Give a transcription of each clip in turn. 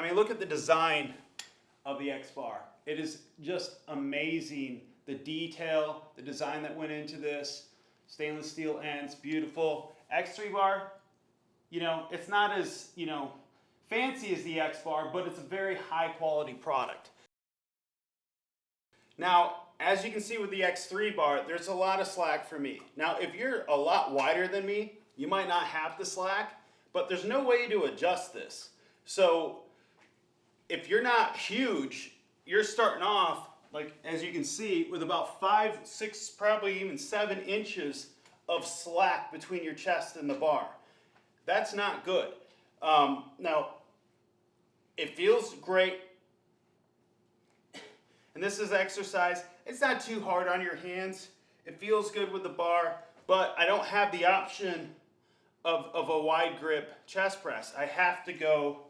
I mean, look at the design of the XBAR. It is just amazing. The detail, the design that went into this, stainless steel ends, beautiful. X3 bar, you know, it's not as, you know, fancy as the XBAR, but it's a very high quality product. Now, as you can see with the X3 bar, there's a lot of slack for me. Now, if you're a lot wider than me, you might not have the slack, but there's no way to adjust this. So if you're not huge, you're starting off, like as you can see, with about 5, 6, probably even 7 inches of slack between your chest and the bar. That's not good. Now, it feels great. And this is exercise. It's not too hard on your hands. It feels good with the bar, but I don't have the option of a wide grip chest press. I have to go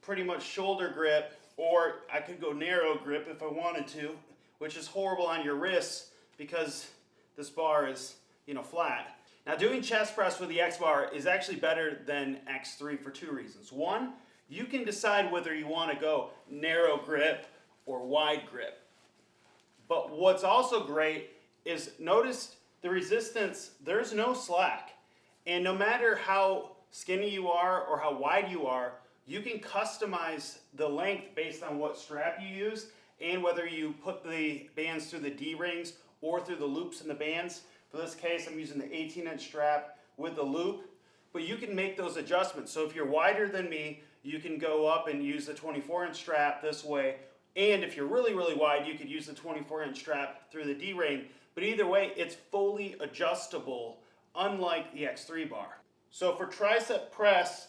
pretty much shoulder grip, or I could go narrow grip if I wanted to, which is horrible on your wrists because this bar is, you know, flat. Now, doing chest press with the XBAR is actually better than X3 for 2 reasons. One, you can decide whether you want to go narrow grip or wide grip. But what's also great is notice the resistance, there's no slack. And no matter how skinny you are or how wide you are, you can customize the length based on what strap you use and whether you put the bands through the D-rings or through the loops in the bands. For this case, I'm using the 18-inch strap with the loop, but you can make those adjustments. So if you're wider than me, you can go up and use the 24-inch strap this way. And if you're really, really wide, you could use the 24-inch strap through the D-ring. But either way, it's fully adjustable, unlike the X3 bar. So for tricep press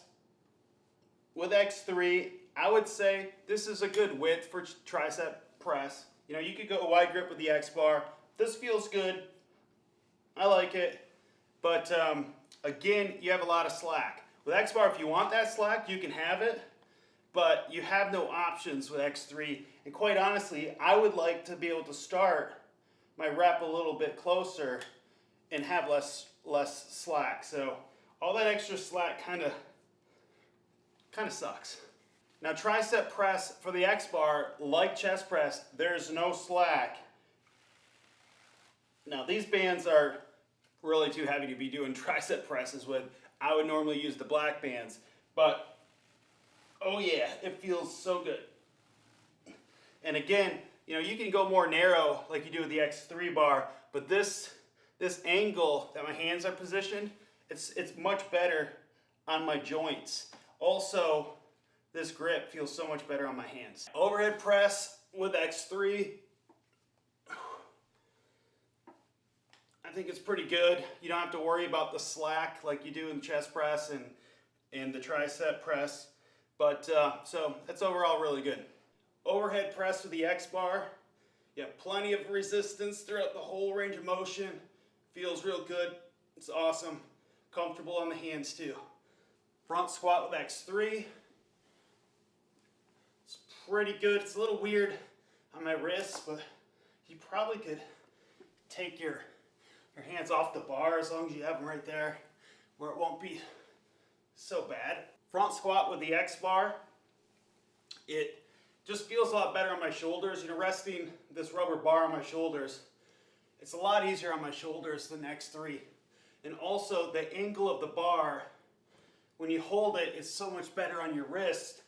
with X3, I would say this is a good width for tricep press. You know, you could go wide grip with the XBAR. This feels good. I like it. But again, you have a lot of slack. With XBAR, if you want that slack, you can have it. But you have no options with X3. And quite honestly, I would like to be able to start my rep a little bit closer and have less slack. So all that extra slack kind of sucks. Now, tricep press for the XBAR, like chest press, there's no slack. Now, these bands are really too heavy to be doing tricep presses with. I would normally use the black bands, but oh yeah, it feels so good. And again, you know, you can go more narrow like you do with the X3 bar, but this angle that my hands are positioned, it's much better on my joints. Also, this grip feels so much better on my hands. Overhead press with X3, I think it's pretty good. You don't have to worry about the slack like you do in the chest press and the tricep press. But so that's overall really good. Overhead press with the XBAR, you have plenty of resistance throughout the whole range of motion. Feels real good. It's awesome. Comfortable on the hands too. Front squat with X3. It's pretty good. It's a little weird on my wrists, but you probably could take your hands off the bar as long as you have them right there where it won't be so bad. Front squat with the XBAR, it just feels a lot better on my shoulders. You know, resting this rubber bar on my shoulders, it's a lot easier on my shoulders than X3. And also the angle of the bar, when you hold it, it's so much better on your wrist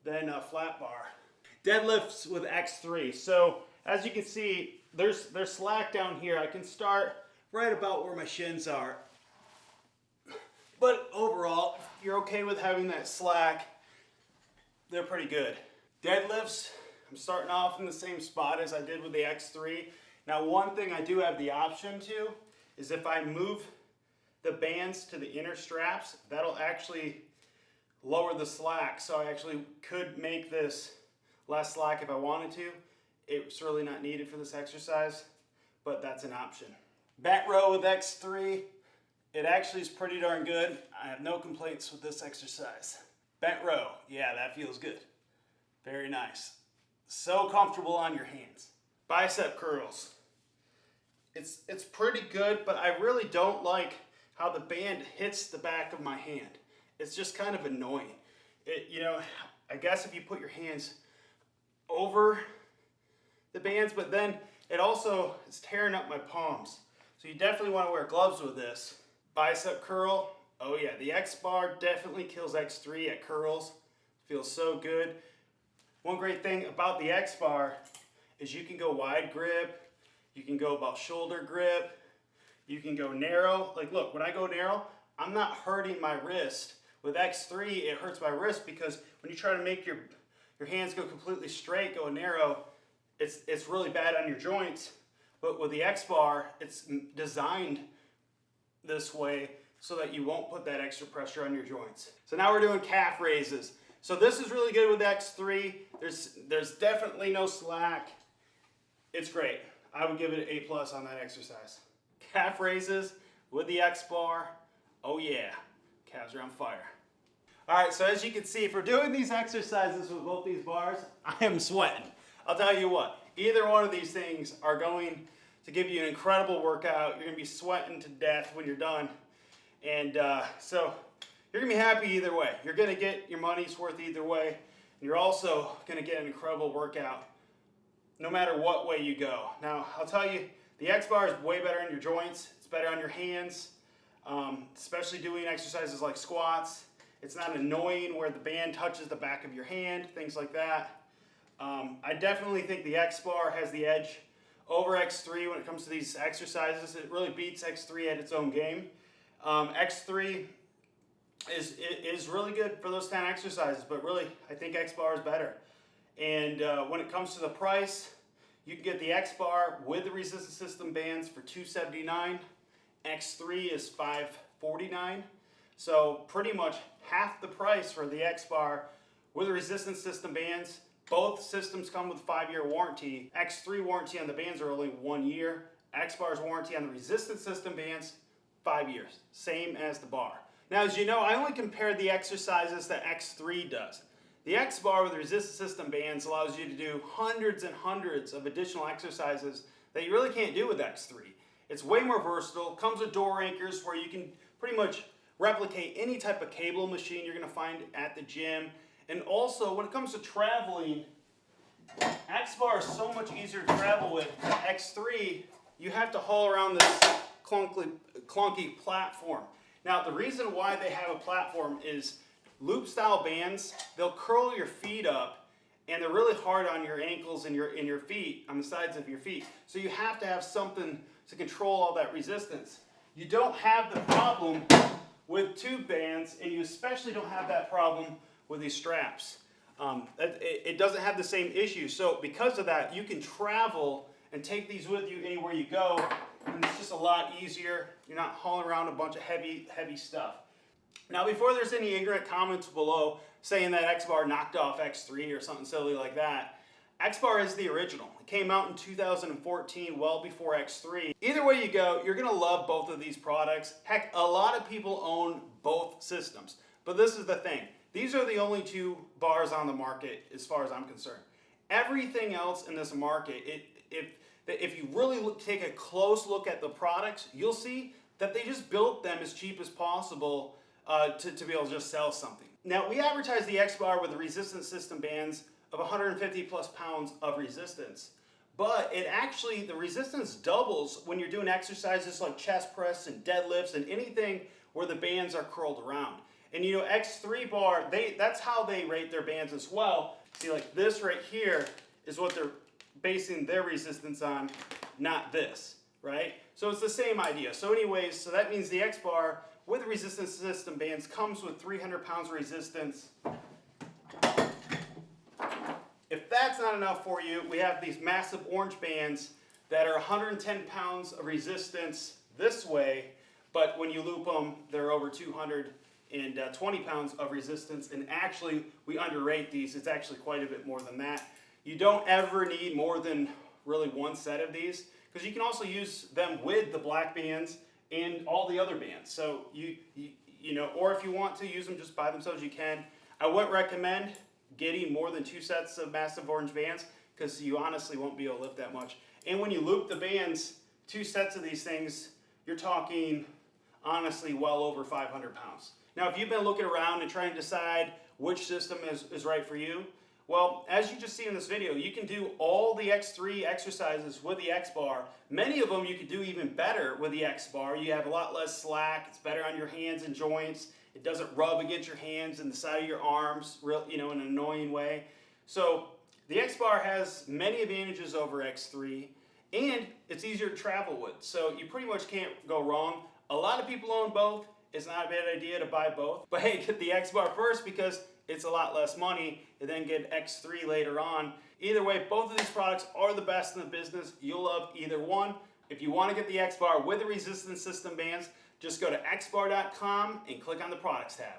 than a flat bar. Deadlifts with X3. So as you can see, there's slack down here. I can start right about where my shins are. But overall, if you're okay with having that slack, they're pretty good. Deadlifts, I'm starting off in the same spot as I did with the X3. Now, one thing I do have the option to is if I move the bands to the inner straps, that'll actually lower the slack. So I actually could make this less slack if I wanted to. It's really not needed for this exercise, but that's an option. Back row with X3, it actually is pretty darn good. I have no complaints with this exercise. Bent row, yeah, that feels good. Very nice. So comfortable on your hands. Bicep curls. It's pretty good, but I really don't like how the band hits the back of my hand. It's just kind of annoying. You know, I guess if you put your hands over the bands, but then it also is tearing up my palms. So you definitely want to wear gloves with this. Bicep curl, oh yeah, the XBAR definitely kills X3 at curls. Feels so good. One great thing about the XBAR is you can go wide grip, you can go about shoulder grip, you can go narrow. Like look, when I go narrow, I'm not hurting my wrist. With X3, it hurts my wrist because when you try to make your hands go completely straight, go narrow, it's really bad on your joints. But with the XBAR, it's designed this way so that you won't put that extra pressure on your joints. So now we're doing calf raises. So this is really good with X3. There's definitely no slack. It's great. I would give it an A+ on that exercise. Calf raises with the XBAR. Oh yeah, calves are on fire. All right, so as you can see, if we're doing these exercises with both these bars, I am sweating. I'll tell you what, either one of these things are going to give you an incredible workout. You're gonna be sweating to death when you're done. And so you're gonna be happy either way. You're gonna get your money's worth either way. And you're also gonna get an incredible workout no matter what way you go. Now, I'll tell you, the XBAR is way better on your joints. It's better on your hands, especially doing exercises like squats. It's not annoying where the band touches the back of your hand, things like that. I definitely think the XBAR has the edge over X3 when it comes to these exercises. It really beats X3 at its own game. X3 is really good for those 10 exercises, but really I think XBAR is better. And when it comes to the price, you can get the XBAR with the resistance system bands for $279. X3 is $549. So pretty much half the price for the XBAR with the resistance system bands. Both systems come with a 5-year warranty. X3 warranty on the bands are only 1 year. XBAR's warranty on the resistance system bands, 5 years. Same as the bar. Now, as you know, I only compared the exercises that X3 does. The XBAR with the resistance system bands allows you to do hundreds and hundreds of additional exercises that you really can't do with X3. It's way more versatile, comes with door anchors where you can pretty much replicate any type of cable machine you're going to find at the gym. And also, when it comes to traveling, XBAR is so much easier to travel with. X3, you have to haul around this clunky platform. Now, the reason why they have a platform is loop-style bands, they'll curl your feet up, and they're really hard on your ankles and your feet, on the sides of your feet. So you have to have something to control all that resistance. You don't have the problem with tube bands, and you especially don't have that problem with these straps. It doesn't have the same issue. So because of that, you can travel and take these with you anywhere you go, and it's just a lot easier. You're not hauling around a bunch of heavy stuff. Now, before there's any ignorant comments below saying that XBAR knocked off X3 or something silly like that, XBAR is the original. It came out in 2014, well before X3. Either way you go, you're gonna love both of these products. Heck, a lot of people own both systems. But this is the thing. These are the only 2 bars on the market as far as I'm concerned. Everything else in this market, if you really take a close look at the products, you'll see that they just built them as cheap as possible to be able to just sell something. Now, we advertise the XBAR with the resistance system bands of 150 plus pounds of resistance. But it actually, the resistance doubles when you're doing exercises like chest press and deadlifts and anything where the bands are curled around. And you know, X3 bar, that's how they rate their bands as well. See, like this right here is what they're basing their resistance on, not this, right? So it's the same idea. So anyways, so that means the XBAR with the resistance system bands comes with 300 pounds of resistance. If that's not enough for you, we have these massive orange bands that are 110 pounds of resistance this way, but when you loop them, they're over 220 pounds of resistance, and actually, we underrate these. It's actually quite a bit more than that. You don't ever need more than really 1 set of these, because you can also use them with the black bands and all the other bands. So you know, or if you want to use them just by themselves, you can. I wouldn't recommend getting more than 2 sets of massive orange bands, because you honestly won't be able to lift that much. And when you loop the bands, 2 sets of these things, you're talking honestly well over 500 pounds. Now, if you've been looking around and trying to decide which system is right for you? Well, as you just see in this video, you can do all the X3 exercises with the XBAR. Many of them you can do even better with the XBAR. You have a lot less slack. It's better on your hands and joints. It doesn't rub against your hands and the side of your arms, in an annoying way. So the XBAR has many advantages over X3, and it's easier to travel with. So you pretty much can't go wrong. A lot of people own both. It's not a bad idea to buy both. But hey, get the XBAR first because it's a lot less money, and then get X3 later on. Either way, both of these products are the best in the business. You'll love either one. If you want to get the XBAR with the resistance system bands, just go to xbar.com and click on the products tab.